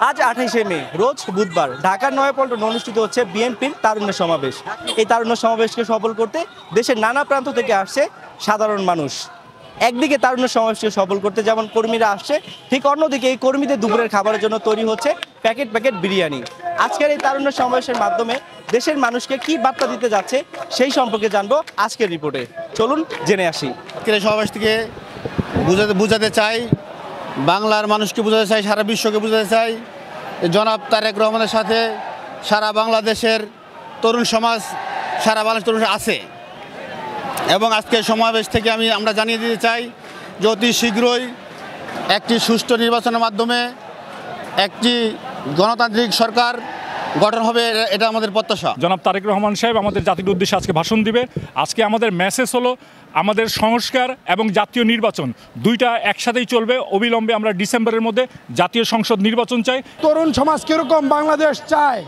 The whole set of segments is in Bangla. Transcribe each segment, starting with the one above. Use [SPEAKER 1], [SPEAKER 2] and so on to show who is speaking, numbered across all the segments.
[SPEAKER 1] আজ 28শে মে রোজ বুধবার ঢাকার নয়াপল্টনে অনুষ্ঠিত হচ্ছে বিএনপির তারুণ্য সমাবেশ। এই তারুণ্য সমাবেশকে সফল করতে দেশের নানা প্রান্ত থেকে আসছে সাধারণ মানুষ। একদিকে তারুণ্য সমাবেশকে সফল করতে যেমন কর্মীরা আসছে, ঠিক অন্যদিকে এই কর্মীদের দুপুরের খাবারের জন্য তৈরি হচ্ছে প্যাকেট প্যাকেট বিরিয়ানি। আজকের এই তারুণ্য সমাবেশের মাধ্যমে দেশের মানুষকে কি বার্তা দিতে যাচ্ছে সেই সম্পর্কে জানবো আজকের রিপোর্টে। চলুন জেনে আসি।
[SPEAKER 2] আজকের এই সমাবেশ থেকে বুঝাতে চাই, বাংলার মানুষকে বোঝাতে চাই, সারা বিশ্বকে বোঝাতে চাই, জনাব তারেক রহমানের সাথে সারা বাংলাদেশের তরুণ সমাজ, সারা বাংলাদেশ তরুণ আছে। এবং আজকের সমাবেশ থেকে আমরা জানিয়ে দিতে চাই যে অতি শীঘ্রই একটি সুষ্ঠু নির্বাচনের মাধ্যমে একটি গণতান্ত্রিক সরকার গঠন হবে, এটা আমাদের প্রত্যাশা।
[SPEAKER 3] জনাব তারেক রহমান সাহেব আমাদের জাতির উদ্দেশ্যে আজকে ভাষণ দিবে। আজকে আমাদের মেসেজ হলো আমাদের সংস্কার এবং জাতীয় নির্বাচন দুইটা একসাথেই চলবে। অবিলম্বে আমরা ডিসেম্বরের মধ্যে জাতীয় সংসদ নির্বাচন চাই।
[SPEAKER 4] তরুণ সমাজ কীরকম বাংলাদেশ চায়,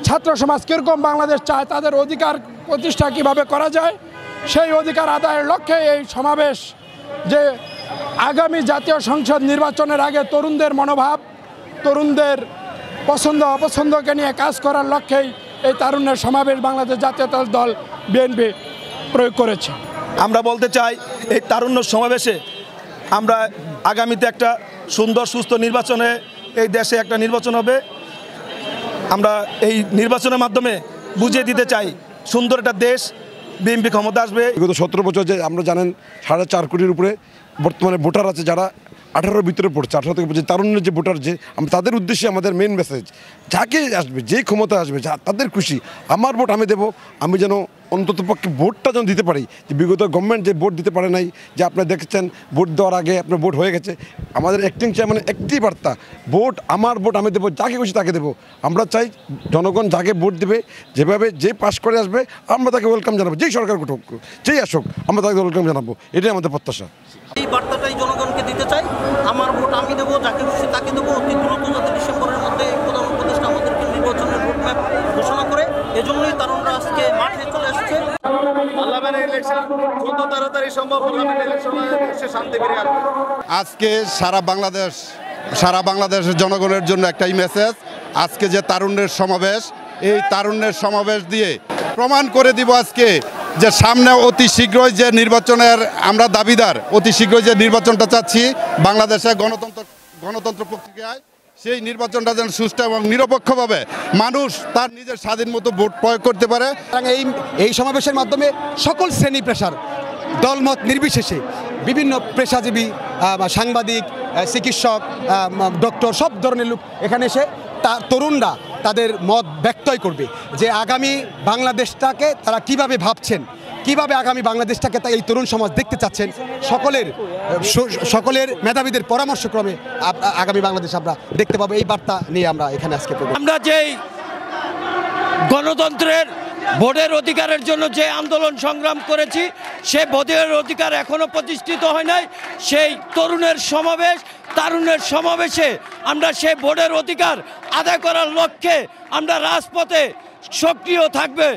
[SPEAKER 4] ছাত্র সমাজ কীরকম বাংলাদেশ চায়, তাদের অধিকার প্রতিষ্ঠা কীভাবে করা যায় সেই অধিকার আদায়ের লক্ষ্যে এই সমাবেশ। যে আগামী জাতীয় সংসদ নির্বাচনের আগে তরুণদের মনোভাব, তরুণদের পছন্দ অপছন্দকে নিয়ে কাজ করার লক্ষ্যেই এই তারুণ্যের সমাবেশ বাংলাদেশ জাতীয়তাবাদী দল বিএনপি প্রয়োগ করেছে।
[SPEAKER 5] আমরা বলতে চাই এই তারুণ্য সমাবেশে আমরা আগামীতে একটা সুন্দর সুস্থ নির্বাচনে এই দেশে একটা নির্বাচন হবে। আমরা এই নির্বাচনের মাধ্যমে বুঝিয়ে দিতে চাই সুন্দর একটা দেশ, বিএনপি ক্ষমতা আসবে।
[SPEAKER 6] বিগত 17 বছর যে আমরা জানেন 4.5 কোটির উপরে বর্তমানে ভোটার আছে, যারা 18-র ভিতরে পড়ছে, 18 থেকে পড়ছে তারুণ্যের যে ভোটার, যে তাদের উদ্দেশ্যে আমাদের মেন মেসেজ, যাকে আসবে, যে ক্ষমতা আসবে, যা তাদের খুশি, আমার ভোট আমি দেবো। আমি যেন অন্তত পক্ষে ভোটটা যেন দিতে পারি। যে বিগত গভর্নমেন্ট যে ভোট দিতে পারে নাই, যে আপনারা দেখছেন ভোট দেওয়ার আগে আপনার ভোট হয়ে গেছে। আমাদের অ্যাক্টিং চেয়ারম্যান একটি বার্তা, ভোট আমার ভোট আমি দেবো, যাকে খুশি তাকে দেবো। আমরা চাই জনগণ যাকে ভোট দেবে, যেভাবে যে পাস করে আসবে আমরা তাকে ওয়েলকাম জানাবো। যেই সরকার হোক, যেই আসুক, আমরা তাকে ওয়েলকাম জানাবো। এটাই আমাদের প্রত্যাশা।
[SPEAKER 7] এই বার্তাটাই জনগণকে দিতে চাই, আমার ভোট আমি দেবো, যাকে খুশি তাকে দেবো। অতি দ্রুত যাতে ডিসেম্বরের মধ্যে প্রধান উপদেষ্টা আমাদেরকে নির্বাচনের রোডম্যাপ ঘোষণা করে, এজন্যই তারুণরা আজকে মাঠে চলে এসেছে।
[SPEAKER 2] আজকে সারা বাংলাদেশের জনগণের জন্য একটাই মেসেজ, আজকে যে তারুণ্যের সমাবেশ, এই তারুণ্যের সমাবেশ দিয়ে প্রমাণ করে দিব আজকে যে সামনে অতি শীঘ্রই যে নির্বাচনের আমরা দাবিদার, অতি শীঘ্রই যে নির্বাচনটা চাচ্ছি বাংলাদেশে গণতন্ত্র প্রক্রিয়ায়, সেই নির্বাচনটা যেন সুষ্ঠু এবং নিরপেক্ষভাবে মানুষ তার নিজের স্বাধীন মতো ভোট প্রয়োগ করতে পারে।
[SPEAKER 8] এই সমাবেশের মাধ্যমে সকল শ্রেণী পেশার, দলমত নির্বিশেষে বিভিন্ন পেশাজীবী, সাংবাদিক, চিকিৎসক, ডক্টর, সব ধরনের লোক এখানে এসে তরুণরা তাদের মত ব্যক্তই করবে যে আগামী বাংলাদেশটাকে তারা কিভাবে ভাবছেন, কিভাবে আগামী বাংলাদেশটাকে এই তরুণ সমাজ দেখতে চাচ্ছেন। সকলের মেধাবীদের পরামর্শক্রমে আগামী বাংলাদেশ আমরা দেখতে পাবো। এই বার্তা নিয়ে আমরা এখানে আজকে
[SPEAKER 9] আমরা যেই গণতন্ত্রের ভোটের অধিকারের জন্য যে আন্দোলন সংগ্রাম করেছি, সে ভোটের অধিকার এখনো প্রতিষ্ঠিত হয় নাই। সেই তরুণের সমাবেশ, তারুণের সমাবেশে আমরা সেই ভোটের অধিকার আদায় করার লক্ষ্যে আমরা রাজপথে সক্রিয় থাকবে।